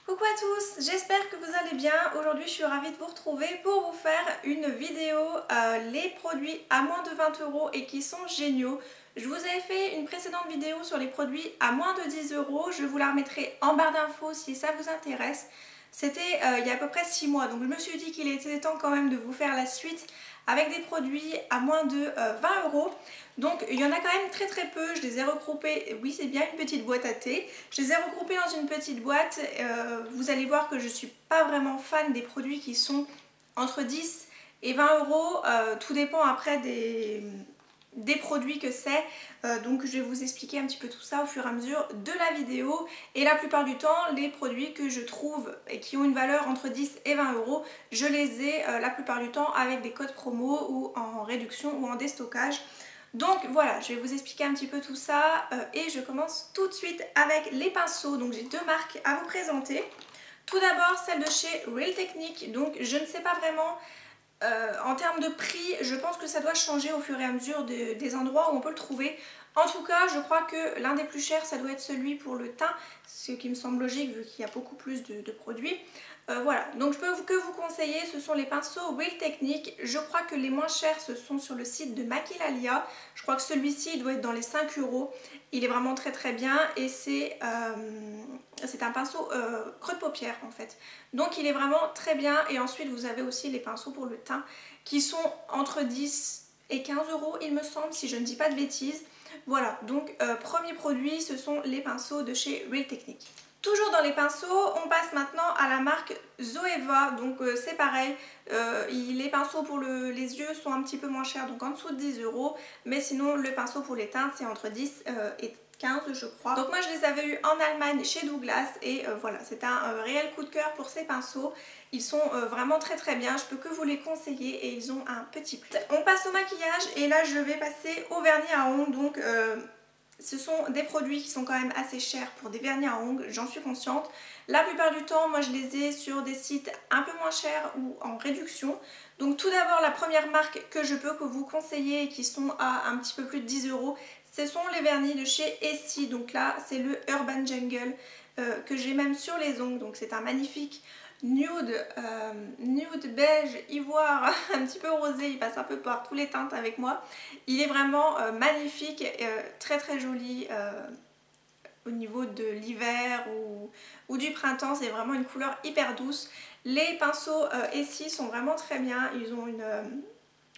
Coucou à tous, j'espère que vous allez bien. Aujourd'hui je suis ravie de vous retrouver pour vous faire une vidéo les produits à moins de 20 € et qui sont géniaux. Je vous avais fait une précédente vidéo sur les produits à moins de 10 €, je vous la remettrai en barre d'infos si ça vous intéresse. C'était il y a à peu près 6 mois, donc je me suis dit qu'il était temps quand même de vous faire la suite avec des produits à moins de 20 €. Donc il y en a quand même très peu, je les ai regroupés, oui c'est bien une petite boîte à thé, je les ai regroupés dans une petite boîte. Vous allez voir que je ne suis pas vraiment fan des produits qui sont entre 10 et 20 €, tout dépend après des produits que c'est, donc je vais vous expliquer un petit peu tout ça au fur et à mesure de la vidéo. Et la plupart du temps les produits que je trouve et qui ont une valeur entre 10 et 20 €, je les ai la plupart du temps avec des codes promo ou en réduction ou en déstockage. Donc voilà, je vais vous expliquer un petit peu tout ça et je commence tout de suite avec les pinceaux. Donc j'ai deux marques à vous présenter. Tout d'abord celle de chez Real Technique, donc je ne sais pas vraiment en termes de prix, je pense que ça doit changer au fur et à mesure des endroits où on peut le trouver. En tout cas, je crois que l'un des plus chers, ça doit être celui pour le teint, ce qui me semble logique vu qu'il y a beaucoup plus de produits. Voilà, donc je peux que vous conseiller, ce sont les pinceaux Real Technique. Je crois que les moins chers, ce sont sur le site de Maquilalia. Je crois que celui-ci, il doit être dans les 5 €. Il est vraiment très bien et c'est un pinceau creux de paupière en fait. Donc il est vraiment très bien. Et ensuite vous avez aussi les pinceaux pour le teint qui sont entre 10 et 15 € il me semble, si je ne dis pas de bêtises. Voilà, donc premier produit, ce sont les pinceaux de chez Real Technique. Toujours dans les pinceaux, on passe maintenant à la marque Zoeva, donc c'est pareil, les pinceaux pour les yeux sont un petit peu moins chers, donc en dessous de 10 €, mais sinon le pinceau pour les teintes c'est entre 10 et 15 je crois. Donc moi je les avais eu en Allemagne chez Douglas et voilà, c'est un réel coup de cœur pour ces pinceaux. Ils sont vraiment très bien, je peux que vous les conseiller et ils ont un petit prix. On passe au maquillage et là je vais passer au vernis à ongles, donc ce sont des produits qui sont quand même assez chers pour des vernis à ongles, j'en suis consciente. La plupart du temps, moi je les ai sur des sites un peu moins chers ou en réduction. Donc tout d'abord, la première marque que je peux vous conseiller et qui sont à un petit peu plus de 10 €, ce sont les vernis de chez Essie. Donc là, c'est le Urban Jungle que j'ai même sur les ongles. Donc c'est un magnifique nude, nude beige, ivoire, un petit peu rosé, il passe un peu par tous les teintes avec moi. Il est vraiment magnifique, très joli au niveau de l'hiver ou du printemps, c'est vraiment une couleur hyper douce. Les pinceaux Essie sont vraiment très bien, ils ont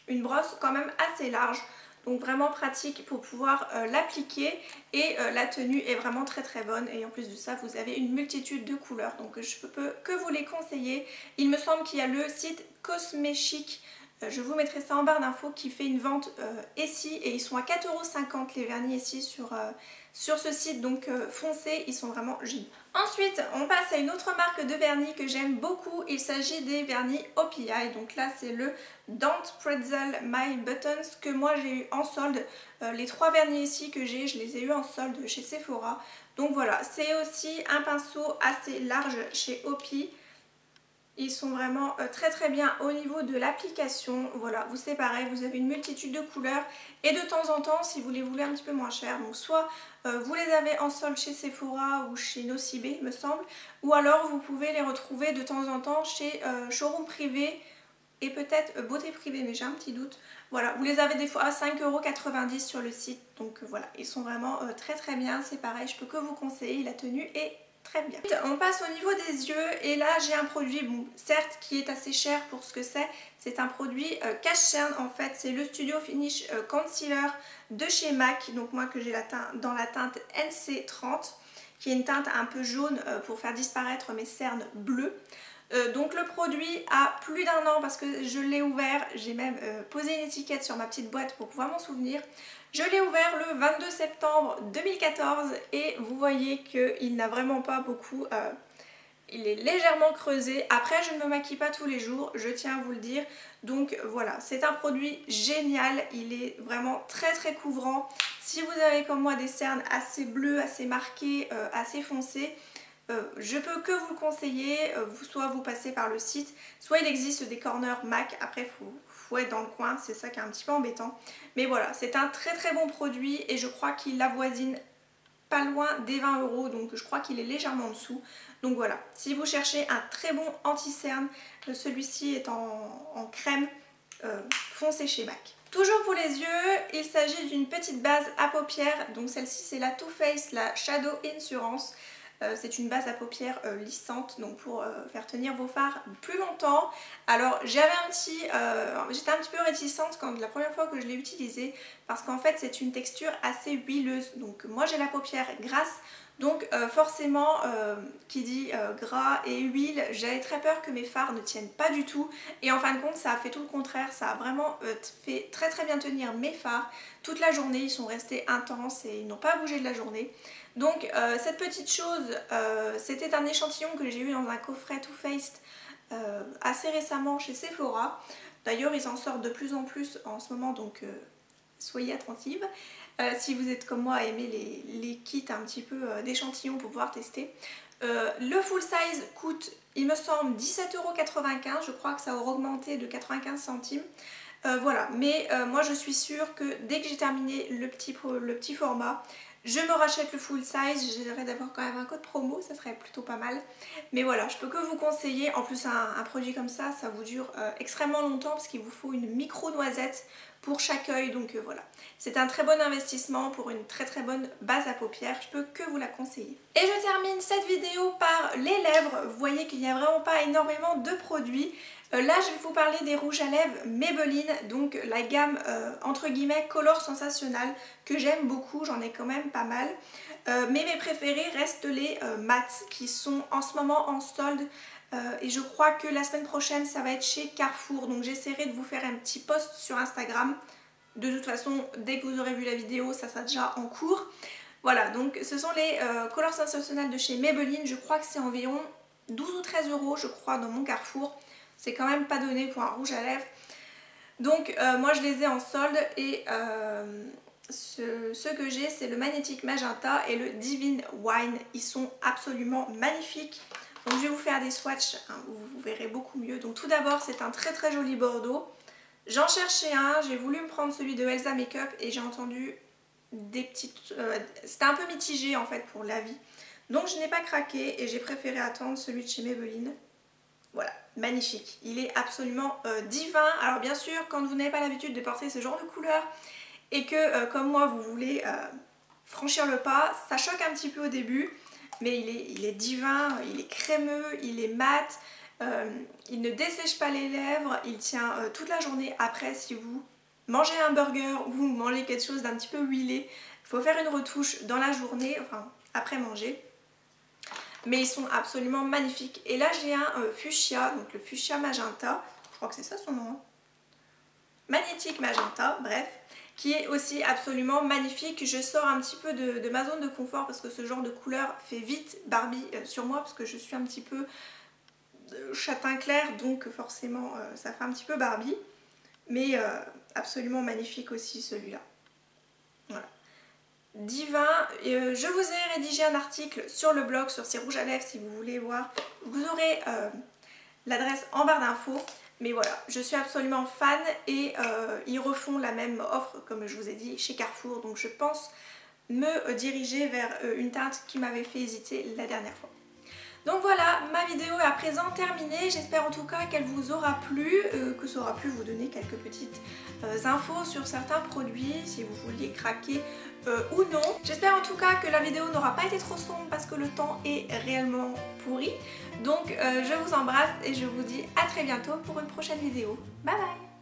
une brosse quand même assez large. Donc vraiment pratique pour pouvoir l'appliquer et la tenue est vraiment très bonne et en plus de ça vous avez une multitude de couleurs, donc je peux que vous les conseiller. Il me semble qu'il y a le site Cosmechic, je vous mettrai ça en barre d'infos, qui fait une vente Essie et ils sont à 4,50 € les vernis Essie sur ce site, donc foncez, ils sont vraiment géniaux. Ensuite on passe à une autre marque de vernis que j'aime beaucoup, il s'agit des vernis OPI, donc là c'est le Don't Pretzel My Buttons que moi j'ai eu en solde. Les 3 vernis ici que j'ai, je les ai eu en solde chez Sephora. Donc voilà, c'est aussi un pinceau assez large chez OPI. Ils sont vraiment très bien au niveau de l'application. Voilà, vous c'est pareil, vous avez une multitude de couleurs et de temps en temps si vous les voulez un petit peu moins cher, donc soit vous les avez en solde chez Sephora ou chez Nocibé me semble, ou alors vous pouvez les retrouver de temps en temps chez Showroom Privé et peut-être Beauté Privée, mais j'ai un petit doute. Voilà, vous les avez des fois à 5,90 € sur le site, donc voilà, ils sont vraiment très bien, c'est pareil, je peux que vous conseiller, la tenue est très bien. On passe au niveau des yeux et là j'ai un produit, bon certes qui est assez cher pour ce que c'est un produit cache cerne en fait, c'est le Studio Finish Concealer de chez MAC, donc moi que j'ai dans la teinte NC30, qui est une teinte un peu jaune pour faire disparaître mes cernes bleues. Donc le produit a plus d'1 an parce que je l'ai ouvert, j'ai même posé une étiquette sur ma petite boîte pour pouvoir m'en souvenir. Je l'ai ouvert le 22 septembre 2014 et vous voyez qu'il n'a vraiment pas beaucoup, il est légèrement creusé. Après je ne me maquille pas tous les jours, je tiens à vous le dire. Donc voilà, c'est un produit génial, il est vraiment très couvrant. Si vous avez comme moi des cernes assez bleues, assez marquées, assez foncées, je peux que vous le conseiller, soit vous passez par le site, soit il existe des corners MAC, après faut être dans le coin, c'est ça qui est un petit peu embêtant. Mais voilà, c'est un très bon produit et je crois qu'il avoisine pas loin des 20 €, donc je crois qu'il est légèrement en dessous. Donc voilà, si vous cherchez un très bon anti-cerne, celui-ci est en crème, foncez chez MAC. Toujours pour les yeux, il s'agit d'une petite base à paupières, donc celle-ci c'est la Too Faced, la Shadow Insurance. C'est une base à paupières lissante, donc pour faire tenir vos fards plus longtemps. Alors j'étais un petit peu réticente quand la première fois que je l'ai utilisée, parce qu'en fait c'est une texture assez huileuse. Donc moi j'ai la paupière grasse, donc forcément qui dit gras et huile, j'avais très peur que mes fards ne tiennent pas du tout. Et en fin de compte ça a fait tout le contraire, ça a vraiment fait très bien tenir mes fards. Toute la journée ils sont restés intenses et ils n'ont pas bougé de la journée. Donc cette petite chose, c'était un échantillon que j'ai eu dans un coffret Too Faced assez récemment chez Sephora. D'ailleurs ils en sortent de plus en plus en ce moment, donc soyez attentive. Si vous êtes comme moi à aimer les kits un petit peu d'échantillons pour pouvoir tester. Le full size coûte, il me semble, 17,95 €. Je crois que ça aura augmenté de 95 centimes. Voilà, mais moi je suis sûre que dès que j'ai terminé le petit format, je me rachète le full size. J'essaierai d'avoir quand même un code promo, ça serait plutôt pas mal. Mais voilà, je peux que vous conseiller. En plus un produit comme ça vous dure extrêmement longtemps parce qu'il vous faut une micro noisette pour chaque œil. Donc voilà, c'est un très bon investissement pour une très bonne base à paupières. Je peux que vous la conseiller. Et je termine cette vidéo par les lèvres. Vous voyez qu'il n'y a vraiment pas énormément de produits. Là je vais vous parler des rouges à lèvres Maybelline, donc la gamme entre guillemets Color Sensationnel, que j'aime beaucoup, j'en ai quand même pas mal. Mais mes préférés restent les mat qui sont en ce moment en solde. Et je crois que la semaine prochaine ça va être chez Carrefour, donc j'essaierai de vous faire un petit post sur Instagram. De toute façon dès que vous aurez vu la vidéo ça sera déjà en cours. Voilà, donc ce sont les Color Sensationnel de chez Maybelline. Je crois que c'est environ 12 ou 13 € je crois dans mon Carrefour. C'est quand même pas donné pour un rouge à lèvres. Donc moi je les ai en solde et ceux que j'ai c'est le Magnetic Magenta et le Divine Wine. Ils sont absolument magnifiques. Donc je vais vous faire des swatchs, hein, où vous verrez beaucoup mieux. Donc tout d'abord c'est un très joli bordeaux. J'en cherchais un, j'ai voulu me prendre celui de Elsa Makeup et j'ai entendu des petites... c'était un peu mitigé en fait pour l'avis. Donc je n'ai pas craqué et j'ai préféré attendre celui de chez Maybelline. Voilà, magnifique. Il est absolument divin. Alors bien sûr, quand vous n'avez pas l'habitude de porter ce genre de couleur et que comme moi vous voulez franchir le pas, ça choque un petit peu au début, mais il est divin, il est crémeux, il est mat, il ne dessèche pas les lèvres, il tient toute la journée. Après, si vous mangez un burger ou vous mangez quelque chose d'un petit peu huilé, il faut faire une retouche dans la journée, enfin après manger. Mais ils sont absolument magnifiques. Et là j'ai un fuchsia, donc le fuchsia magenta, je crois que c'est ça son nom, hein. Magnétique magenta, bref, qui est aussi absolument magnifique. Je sors un petit peu de ma zone de confort parce que ce genre de couleur fait vite Barbie sur moi, parce que je suis un petit peu châtain clair, donc forcément ça fait un petit peu Barbie. Mais absolument magnifique aussi celui-là. Voilà. Divin, je vous ai rédigé un article sur le blog sur ces rouges à lèvres si vous voulez voir. Vous aurez l'adresse en barre d'infos. Mais voilà, je suis absolument fan et ils refont la même offre comme je vous ai dit chez Carrefour. Donc je pense me diriger vers une teinte qui m'avait fait hésiter la dernière fois. Donc voilà, ma vidéo est à présent terminée. J'espère en tout cas qu'elle vous aura plu, que ça aura pu vous donner quelques petites infos sur certains produits, si vous vouliez craquer ou non. J'espère en tout cas que la vidéo n'aura pas été trop sombre parce que le temps est réellement pourri. Donc je vous embrasse et je vous dis à très bientôt pour une prochaine vidéo. Bye bye!